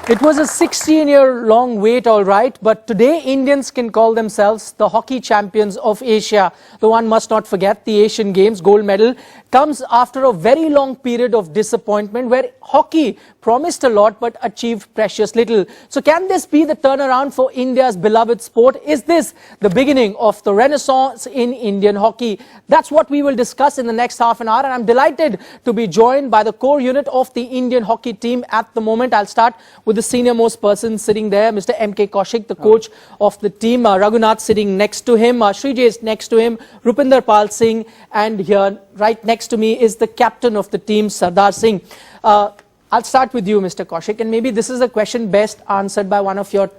It was a 16-year-long wait, all right, but today Indians can call themselves the hockey champions of Asia. The one must not forget, the Asian Games gold medal comes after a very long period of disappointment where hockey promised a lot but achieved precious little. So can this be the turnaround for India's beloved sport? Is this the beginning of the renaissance in Indian hockey? That's what we will discuss in the next half an hour, and I'm delighted to be joined by the core unit of the Indian hockey team at the moment. I'll start with the senior most person sitting there, Mr. MK Kaushik, the coach of the team. Raghunath sitting next to him, Sreejesh next to him, Rupinder Pal Singh, and here right next to me is the captain of the team, Sardar Singh. I'll start with you, Mr. Kaushik, and maybe this is a question best answered by one of your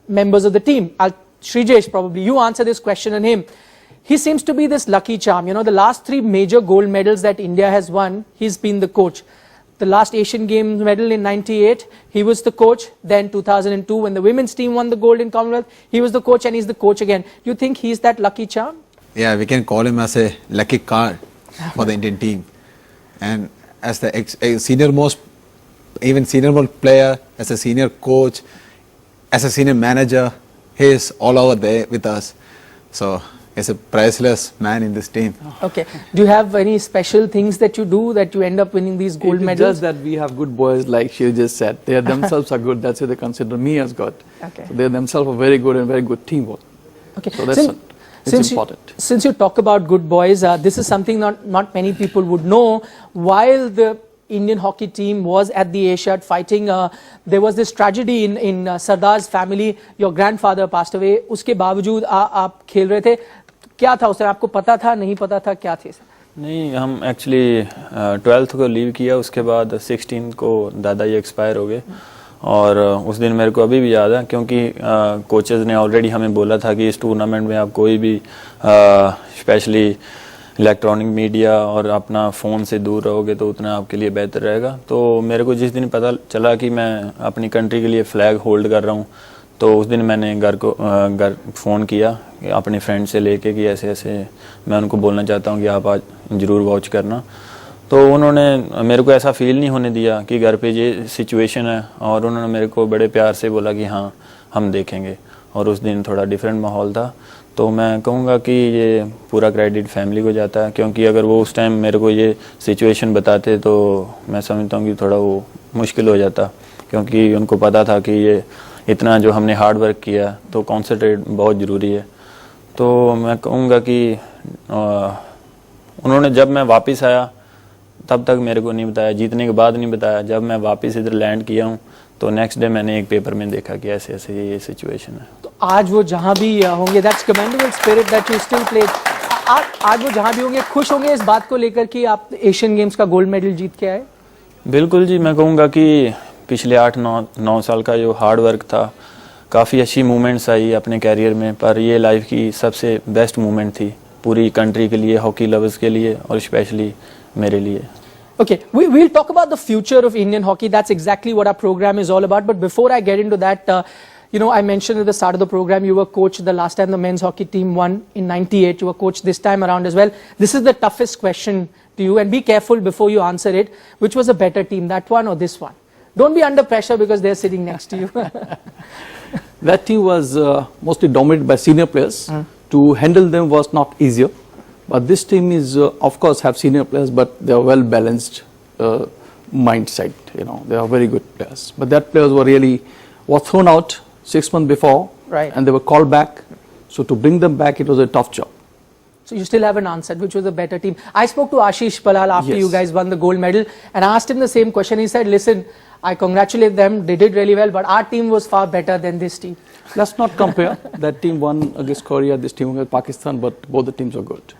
members of the team. Sreejesh, probably you answer this question on him. He seems to be this lucky charm. You know, the last 3 major gold medals that India has won, he's been the coach. The last Asian Games medal in '98, he was the coach. Then 2002, when the women's team won the gold in Commonwealth, he was the coach, and he's the coach again. Do you think he's that lucky charm? Yeah, we can call him as a lucky card for the Indian team. And as the senior most player, as a senior coach, as a senior manager, he is all over there with us. So he's a priceless man in this team. Okay. Do you have any special things that you do that you end up winning these gold medals? Just that we have good boys, like she just said. They themselves are good. That's why they consider me as good. Okay. So they themselves are very good and very good teamwork. Okay. So that's it's important. Since you talk about good boys, this is something not many people would know. While the Indian hockey team was at the Asiad fighting, there was this tragedy in Sardar's family. Your grandfather passed away. उसके बावजूद आप खेल रहे थे. क्या था उस time? आपको पता था, नहीं पता था, क्या थे? नहीं, हम एक्चुअली 12th को लीव किया, उसके बाद 16 को दादाजी एक्सपायर हो गए, और उस दिन मेरे को अभी भी याद है, क्योंकि कोचेस ने ऑलरेडी हमें बोला था कि इस टूर्नामेंट में आप कोई भी स्पेशली इलेक्ट्रॉनिक मीडिया और अपना फ़ोन से दूर रहोगे तो उतना आपके लिए बेहतर रहेगा. तो मेरे को जिस दिन पता चला कि मैं अपनी कंट्री के लिए फ़्लैग होल्ड कर रहा हूँ, तो उस दिन मैंने घर फ़ोन किया अपने फ्रेंड से लेके कि ऐसे ऐसे मैं उनको बोलना चाहता हूँ कि आप आज ज़रूर वॉच करना. तो उन्होंने मेरे को ऐसा फ़ील नहीं होने दिया कि घर पे ये सिचुएशन है, और उन्होंने मेरे को बड़े प्यार से बोला कि हाँ हम देखेंगे. और उस दिन थोड़ा डिफरेंट माहौल था. तो मैं कहूँगा कि ये पूरा क्रेडिट फैमिली को जाता है, क्योंकि अगर वो उस टाइम मेरे को ये सिचुएशन बताते तो मैं समझता हूँ कि थोड़ा वो मुश्किल हो जाता, क्योंकि उनको पता था कि ये इतना जो हमने हार्ड वर्क किया, तो कॉन्सेंट्रेट बहुत ज़रूरी है. तो मैं कहूँगा कि उन्होंने जब मैं वापस आया तब तक मेरे को नहीं बताया, जीतने के बाद नहीं बताया. जब मैं वापस इधर लैंड किया हूँ तो नेक्स्ट डे मैंने एक पेपर में देखा कि ऐसे ऐसे ये सिचुएशन है. तो आज वो जहाँ भी होंगे, that's commendable spirit that you still play. आज वो जहाँ भी होंगे खुश होंगे इस बात को लेकर कि आप एशियन गेम्स का गोल्ड मेडल जीत के आए. बिल्कुल जी, मैं कहूँगा कि पिछले 8-9 साल का जो हार्ड वर्क था, काफ़ी अच्छी मूवमेंट्स आई अपने कैरियर में, पर ये लाइफ की सबसे बेस्ट मूवमेंट थी पूरी कंट्री के लिए, हॉकी लवर्स के लिए, और स्पेशली मेरे लिए. Okay, we'll talk about the future of Indian hockey. That's exactly what our program is all about. But before I get into that, you know, I mentioned at the start of the program, you were coach the last time the men's hockey team won in '98. You were coach this time around as well. This is the toughest question to you, and be careful before you answer it. Which was a better team, that one or this one? Don't be under pressure because they're sitting next to you. That team was mostly dominated by senior players. To handle them was not easier. But this team is, of course, have senior players, but they are well balanced mindset. You know, they are very good players. But that players were thrown out 6 months before, right? And they were called back. So to bring them back, it was a tough job. So you still haven't answered which was a better team. I spoke to Ashish Palal after you guys won the gold medal, and I asked him the same question. He said, "Listen, I congratulate them. They did really well, but our team was far better than this team." Let's not compare. That team won against Korea. This team against Pakistan, but both the teams are good.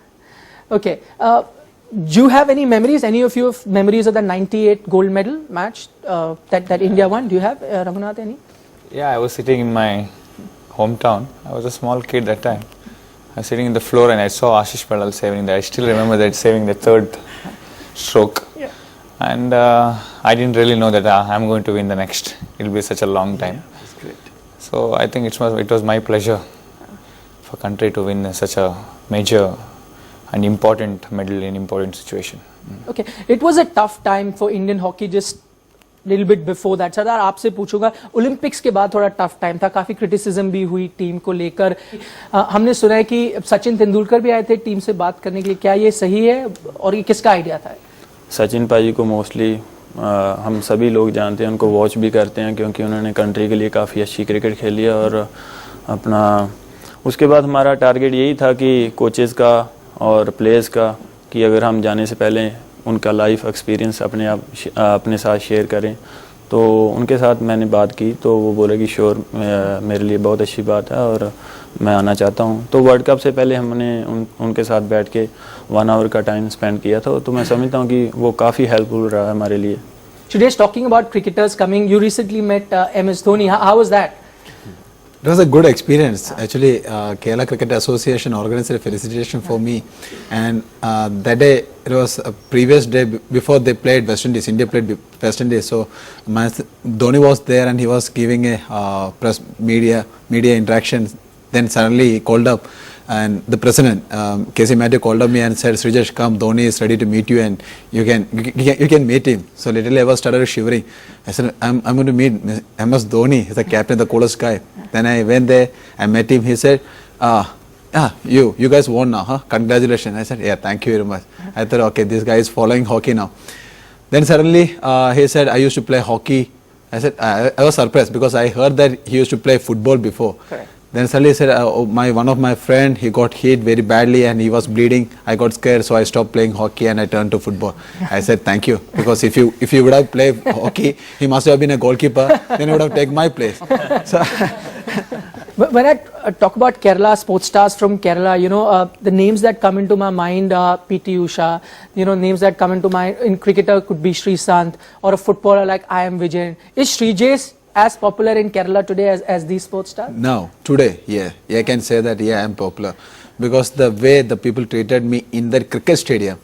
Okay. Do you have any memories? Any of you have memories of the '98 gold medal match that India won? Do you have, Raghunath, any? Yeah, I was sitting in my hometown. I was a small kid that time. I was sitting in the floor and I saw Ashish Palal saving that. I still remember that, saving the 3rd stroke. Yeah. And I didn't really know that I'm going to win the next. It'll be such a long time. Yeah, that's great. So I think it was my pleasure for country to win such a major and important medal in important situation. Okay, it was a tough time for Indian hockey just little bit before that. Sardar, आपसे पूछूंगा, Olympics के बाद थोड़ा tough time था, काफी criticism भी हुई team को लेकर. हमने सुना है कि सचिन तेंदुलकर भी आए थे टीम से बात करने के लिए. क्या ये सही है और ये किसका आइडिया था? सचिन पाजी को मोस्टली हम सभी लोग जानते हैं, उनको वॉच भी करते हैं क्योंकि उन्होंने कंट्री के लिए काफ़ी अच्छी क्रिकेट खेली है. और अपना उसके बाद हमारा टारगेट यही था कि कोचेज़ का और प्लेयर्स का, कि अगर हम जाने से पहले उनका लाइफ एक्सपीरियंस अपने साथ शेयर करें. तो उनके साथ मैंने बात की तो वो बोले कि श्योर, मेरे लिए बहुत अच्छी बात है और मैं आना चाहता हूँ. तो वर्ल्ड कप से पहले हमने उनके साथ बैठ के 1 आवर का टाइम स्पेंड किया था. तो मैं समझता हूँ कि वो काफ़ी हेल्पफुल रहा है हमारे लिए. Sreejesh, talking about cricketers coming, you recently met MS Dhoni. How was that? It was a good experience. Actually, Kerala Cricket Association organized a felicitation for me, and that day it was a previous day before they played West Indies. India played West Indies, so Dhoni was there and he was giving a press media interaction. Then suddenly he called up, and the president KC Matthew called up me and said, "Sreejesh, come, Dhoni is ready to meet you, and you can meet him." So literally I was started shivering. I said, I'm going to meet MS Dhoni. He's the captain, the coolest guy. Then I went there, I met him. He said, you guys won now, huh? Congratulations. I said, yeah, thank you very much. I thought, okay, this guy is following hockey now. Then suddenly he said, I used to play hockey. I said, I was surprised because I heard that he used to play football before. Correct. Then suddenly he said, one of my friend, he got hit very badly and he was bleeding. I got scared, so I stopped playing hockey and I turned to football. I said, thank you, because if you would have played hockey, he must have been a goalkeeper. Then he would have taken my place. So when I talk about Kerala, sports stars from Kerala, the names that come into my mind are PT Usha. Names that come into mind in cricketer could be Sri Sant, or a footballer like I am Vijayan. Is Sreejesh as popular in Kerala today as these sports stars? No, today, yeah, I can say that, yeah, I'm popular, because the way the people treated me in the cricket stadium,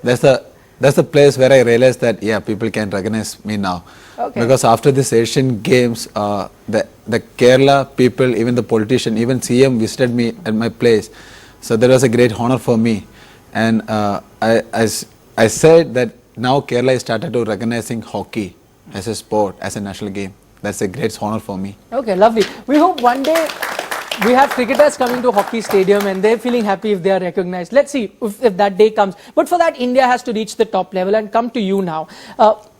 that's the place where I realized that, yeah, people can recognize me now. Okay. Because after this Asian Games, the Kerala people, even the politician, even CM visited me at my place. So that was a great honor for me. And I said that now Kerala has started to recognizing hockey as a sport, as a national game. That's a great honor for me. Okay, lovely. We hope one day we have cricketers coming to hockey stadium and they're feeling happy if they are recognized. Let's see if that day comes. But for that, India has to reach the top level and come to you now.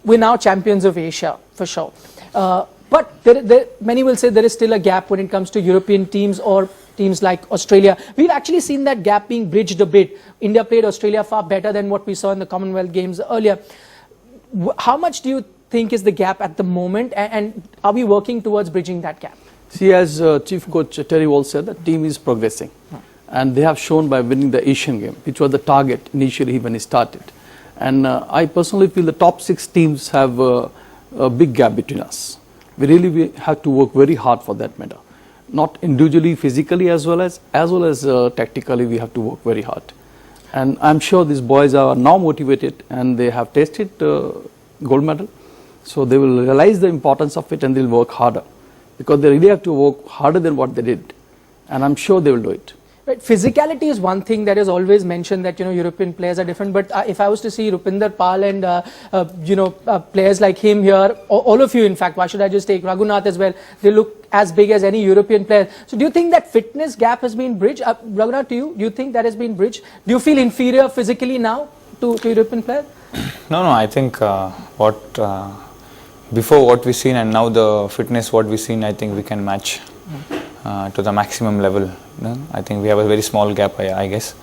We're now champions of Asia, for sure. But many will say there is still a gap when it comes to European teams or teams like Australia. We've actually seen that gap being bridged a bit. India played Australia far better than what we saw in the Commonwealth Games earlier. How much do you think is the gap at the moment, and are we working towards bridging that gap? See, as Chief Coach Terry Wall said, the team is progressing. And they have shown by winning the Asian game, which was the target initially when he started. And I personally feel the top 6 teams have a big gap between us. We have to work very hard for that matter. Not individually, physically, as well as tactically, we have to work very hard. And I'm sure these boys are now motivated and they have tasted gold medal. So they will realize the importance of it and they'll work harder, because they really have to work harder than what they did. And I'm sure they will do it. Right. Physicality is one thing that is always mentioned, that European players are different. But if I was to see Rupinder Pal and players like him here, all of you in fact, why should I just take Raghunath as well? They look as big as any European player. So do you think that fitness gap has been bridged? Raghunath, to you, do you think that has been bridged? Do you feel inferior physically now to European players? No, I think before what we've seen and now the fitness what we've seen, I think we can match to the maximum level. I think we have a very small gap, I guess.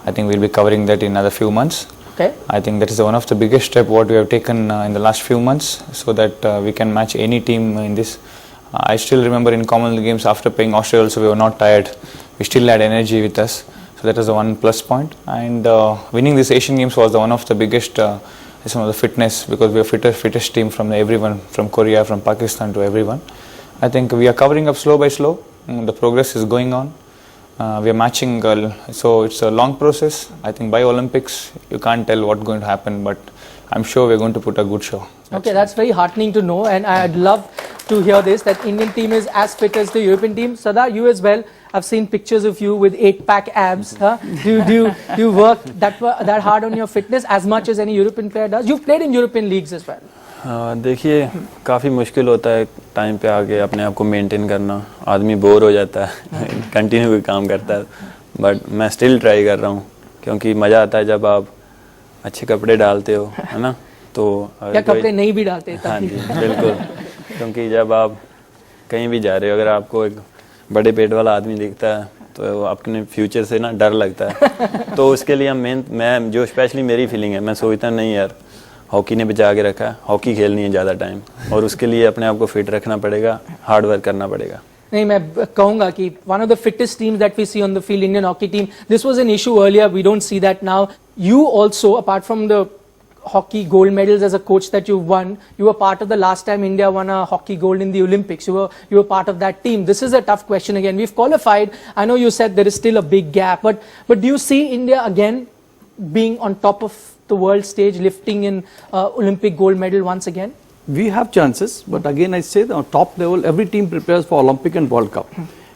I think we'll be covering that in another few months. Okay. I think that is one of the biggest steps what we have taken in the last few months, so that we can match any team in this. I still remember in Commonwealth Games, after playing Australia also, we were not tired. We still had energy with us. So that was the one plus point. And winning this Asian Games was one of the biggest some of the fitness, because we are fittest team from everyone, from Korea, from Pakistan to everyone. I think we are covering up slow by slow. The progress is going on. We are matching, so it's a long process. I think by Olympics, you can't tell what's going to happen, but I'm sure we're going to put a good show. Okay, that's very heartening to know, and I'd love to hear this, that Indian team is as fit as the European team. Sardar, you as well. I've seen pictures of you with 8-pack abs. Huh? Do you work that hard on your fitness as much as any European player does? You've played in European leagues as well. देखिए काफ़ी मुश्किल होता है time पे आके अपने आप को मेंटेन करना, आदमी बोर हो जाता है कंटिन्यू कोई काम करता है, बट मैं स्टिल ट्राई कर रहा हूँ क्योंकि मज़ा आता है जब आप अच्छे कपड़े डालते हो, है ना। तो या कपड़े नहीं भी डालते। हाँ जी बिल्कुल, क्योंकि जब आप कहीं भी जा रहे हो, अगर आपको एक बड़े पेट वाला आदमी दिखता है तो अपने फ्यूचर से ना डर लगता है तो उसके लिए मैं जो स्पेशली मेरी फीलिंग है, मैं सोचता नहीं यार हॉकी ने बचा के रखा है, हॉकी खेलनी है ज़्यादा टाइम और उसके लिए अपने आप को फिट रखना पड़ेगा, हार्ड वर्क करना पड़ेगा। नहीं, मैं कहूंगा कि one of the fittest teams that we see on the field, Indian hockey team, this was an issue earlier, we don't see that now. You also, apart from the hockey gold medals as a coach that you've won, you were part of the last time India won a hockey gold in the Olympics. You were part of that team. This is a tough question again. We've qualified. I know you said there is still a big gap, but do you see India again being on top of the world stage, lifting in Olympic gold medal once again? We have chances, but again I say that on top level, every team prepares for Olympic and World Cup.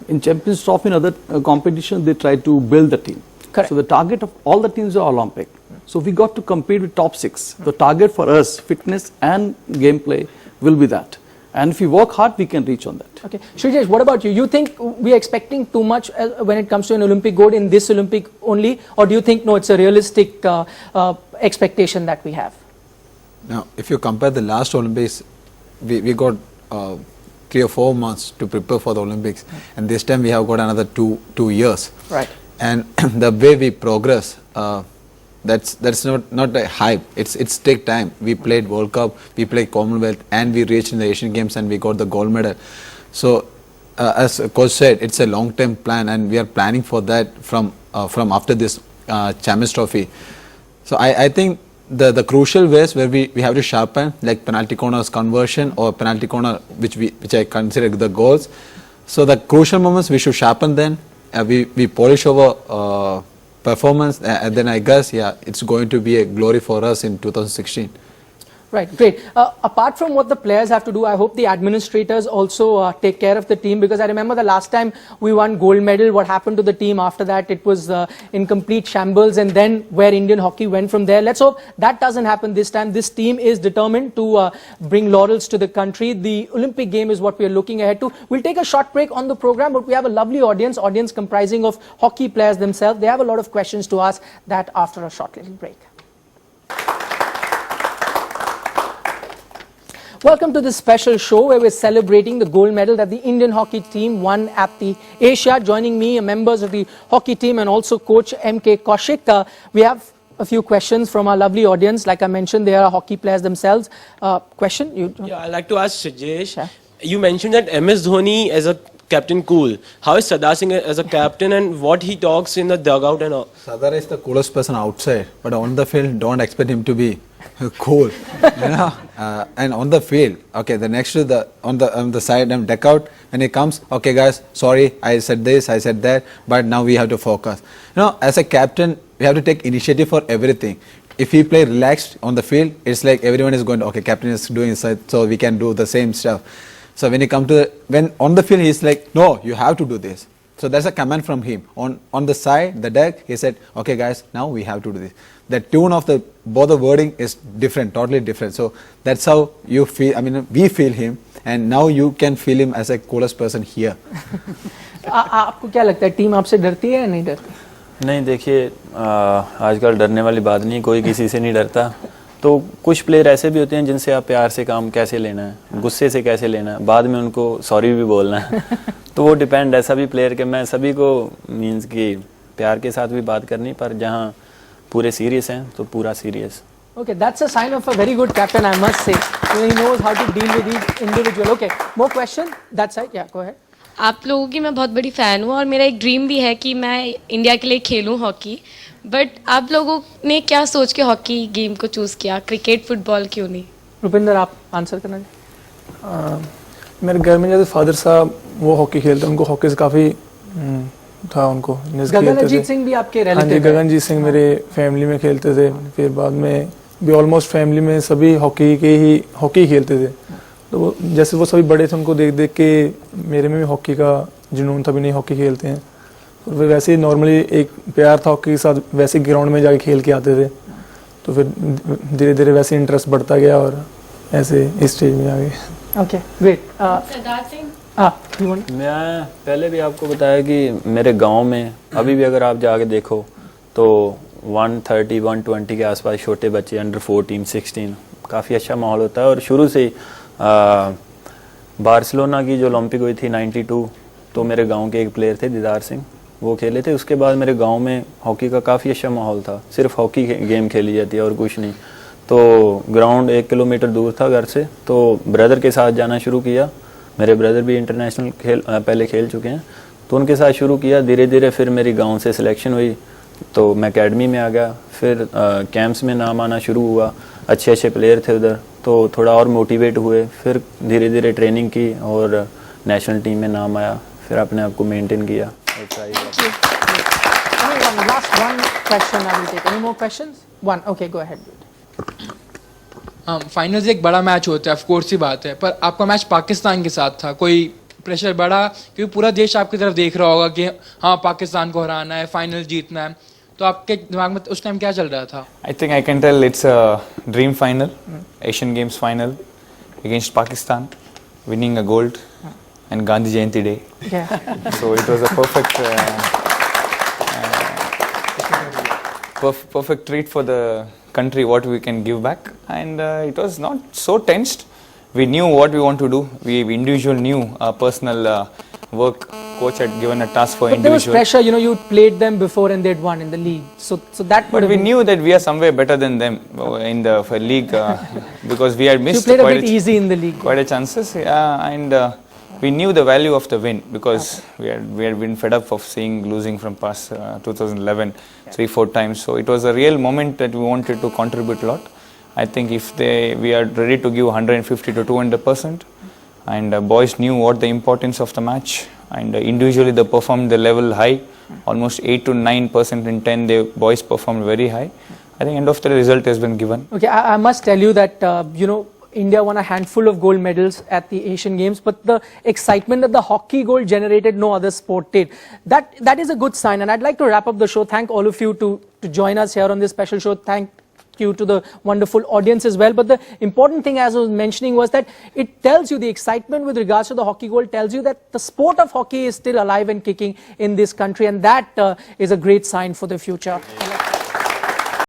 In Champions Trophy and other competitions, they try to build the team. Correct. So the target of all the teams are Olympic. So we got to compete with top 6. The target for us, fitness and gameplay, will be that. And if we work hard, we can reach on that. Okay, Sreejesh, what about you? You think we are expecting too much when it comes to an Olympic gold in this Olympic only, or do you think no, it's a realistic expectation that we have? Now, if you compare the last Olympics, we got 3 or 4 months to prepare for the Olympics, and this time we have got another two years. Right. And the way we progress, that's not a hype. It's take time. We played World Cup, we played Commonwealth, and we reached in the Asian Games and we got the gold medal. So, as coach said, it's a long-term plan, and we are planning for that from after this Champions Trophy. So I think the crucial ways where we have to sharpen, like penalty corners conversion or penalty corner, which I consider the goals. So the crucial moments we should sharpen then. We polish our performance, and then I guess it's going to be a glory for us in 2016. Right, great. Apart from what the players have to do, I hope the administrators also take care of the team, because I remember the last time we won gold medal, what happened to the team after that, it was in complete shambles, and then where Indian hockey went from there. Let's hope that doesn't happen this time. This team is determined to bring laurels to the country. The Olympic game is what we are looking ahead to. We'll take a short break on the program, but we have a lovely audience comprising of hockey players themselves. They have a lot of questions to ask. That after a short little break. Welcome to this special show where we're celebrating the gold medal that the Indian hockey team won at the Asia. Joining me are members of the hockey team and also coach MK Kaushik. We have a few questions from our lovely audience. Like I mentioned, they are hockey players themselves. Question? Yeah, I'd like to ask Sreejesh. Yeah. You mentioned that MS Dhoni as a captain cool. How is Sardar Singh as a captain, and what he talks in the dugout and all? Sardar is the coolest person outside, but on the field, don't expect him to be cool, you know. And on the field, okay, the next to the on the side and deck out, when he comes, okay guys, sorry, I said this, I said that, but now we have to focus. You know, as a captain, we have to take initiative for everything. If we play relaxed on the field, it's like everyone is going, okay, captain is doing this, so we can do the same stuff. So when he come to when on the field, he's like, no, you have to do this. So that's a command from him. On the side, the deck, he said, okay guys, now we have to do this. The tune of both the wording is different, totally different. So that's how you feel, I mean, we feel him, and now you can feel him as a coolest person here. आपको क्या लगता है, team आपसे डरती है या नहीं डरती? नहीं, देखिए आजकल डरने वाली बात नहीं, कोई किसी से नहीं डरता. तो कुछ प्लेयर ऐसे भी होते हैं जिनसे आप प्यार से काम कैसे लेना है, गुस्से से कैसे लेना है, बाद में उनको सॉरी भी बोलना है. तो वो डिपेंड है सभी प्लेयर के. मैं सभी को मीन्स कि प्यार के साथ भी बात करनी, पर जहाँ पूरे सीरियस हैं तो पूरा serious. Okay, that's a sign of a very good captain, I must say. He knows how to deal with each individual. Okay, more question? That side, yeah, go ahead. आप लोगों की मैं बहुत बड़ी फ़ैन हूँ और मेरा एक ड्रीम भी है कि मैं इंडिया के लिए खेलूँ हॉकी. बट आप लोगों ने क्या सोच के हॉकी गेम को चूज़ किया, क्रिकेट फुटबॉल क्यों नहीं? रुपिंदर, आप आंसर करना चाहिए. मेरे घर में जैसे फादर साहब वो हॉकी खेलते, उनको हॉकी से काफ़ी था उनको. गगनजीत सिंह भी आपके रिलेटिव? हाँ जी, गगनजीत सिंह मेरे फैमिली में खेलते थे. फिर बाद में भी ऑलमोस्ट फैमिली में सभी हॉकी खेलते थे. तो जैसे वो सभी बड़े थे, उनको देख देख के मेरे में भी हॉकी का जुनून था, भी नहीं हॉकी खेलते हैं. और फिर वैसे ही नॉर्मली एक प्यार था हॉकी के साथ, वैसे ग्राउंड में जाके खेल के आते थे. तो फिर धीरे धीरे वैसे इंटरेस्ट बढ़ता गया और ऐसे इस स्टेज में आ गए. Okay, great. Sardar Singh You want? मैं पहले भी आपको बताया कि मेरे गांव में अभी भी अगर आप जाके देखो तो 130 120 के आसपास छोटे बच्चे अंडर 14 16 काफ़ी अच्छा माहौल होता है. और शुरू से ही बार्सिलोना की जो ओलंपिक हुई थी 92, तो मेरे गांव के एक प्लेयर थे दीदार सिंह, वो खेले थे. उसके बाद मेरे गांव में हॉकी का काफ़ी अच्छा माहौल था. सिर्फ हॉकी गेम खेली जाती है और कुछ नहीं. तो ग्राउंड 1 किलोमीटर दूर था घर से, तो ब्रदर के साथ जाना शुरू किया. मेरे ब्रदर भी इंटरनेशनल पहले खेल चुके हैं, तो उनके साथ शुरू किया. धीरे धीरे फिर मेरी गांव से सिलेक्शन हुई, तो मैं एकेडमी में आ गया. फिर कैंप्स में नाम आना शुरू हुआ. अच्छे अच्छे प्लेयर थे उधर, तो थोड़ा और मोटिवेट हुए. फिर धीरे धीरे ट्रेनिंग की और नेशनल टीम में नाम आया. फिर अपने आप को मेंटेन किया. Last one question I will take. Any more questions? One. Okay, go ahead. Finals एक बड़ा मैच होता है, ऑफ कोर्स ही बात है, पर आपका मैच पाकिस्तान के साथ था. कोई प्रेशर बढ़ा, क्योंकि पूरा देश आपकी तरफ देख रहा होगा कि हाँ पाकिस्तान को हराना है, फाइनल जीतना है. तो आपके दिमाग में उस टाइम क्या चल रहा था? I think I can tell it's a dream final, Asian Games final against Pakistan, winning a gold and Gandhi Jayanti day. Yeah. So it was a perfect treat for the country, what we can give back. And it was not so tensed. We knew what we want to do. We individual knew our personal work. Coach had given a task for But there was individual. pressure, you played them before and they'd won in the league. So that would But have we been... knew that we are somewhere better than them in the league because we had You missed played a quite bit easy in the league. quite a chances, and we knew the value of the win because we had been fed up of seeing losing from past 2011 3-4 times. So it was a real moment that we wanted to contribute a lot. I think if we are ready to give 150 to 200%, and boys knew what the importance of the match, and individually they performed the level high, almost 8 to 9% in 10 the boys performed very high. I think end of the result has been given. Okay, I must tell you that, India won a handful of gold medals at the Asian Games, but the excitement that the hockey gold generated, no other sport did. That is a good sign, and I'd like to wrap up the show. Thank all of you to join us here on this special show. Thank you to the wonderful audience as well. But the important thing, as I was mentioning, was that it tells you, the excitement with regards to the hockey gold tells you that the sport of hockey is still alive and kicking in this country, and that is a great sign for the future.